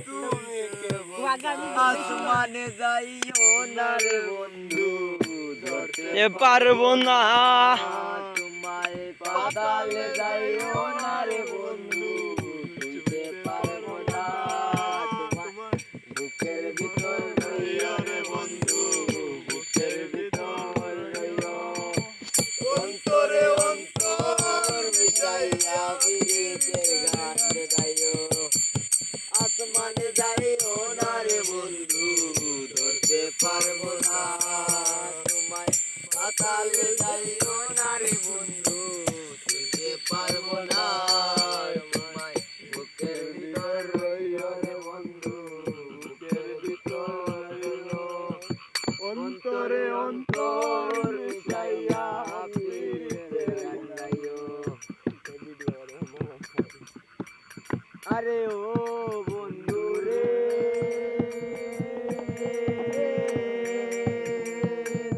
তুমি কেবল আসমানে যাইও না রে বন্ধু ধরতে এ পারবো না তোমায় পাতালে যাইও না রে বন্ধু তুলতে পারবো না তোমায় বুকের ভিতর রইও রে বন্ধু বুকের ভিতর রইও অন্তরে অন্তর মিশাইয়া পিরিতের গান গাইও আসমানে যাইও না রে বন্ধু ধরতে পারবো না তোমায় পাতালে যাইও না রে বন্ধু তুলতে পারবো না তোমায় বুকের ভিতর রইও রে বন্ধু বুকের ভিতর রইও অন্তরে অন্তর মিশাইয়া পিরিতের গান গাইও আরে ও বন্ধু রে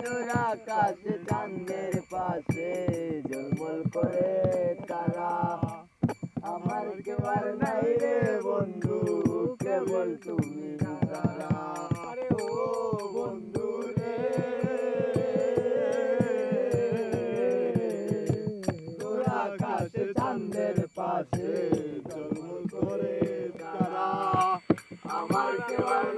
দূর আকাশে চাঁদের পাশে ঝলমল করে তারা আমার কেবল নাই রে বন্ধু কেবল তুমি তারা আরে ও বন্ধু রে দূর আকাশে চাঁদের পাশে ঝলমল করে তারা আমার কেবল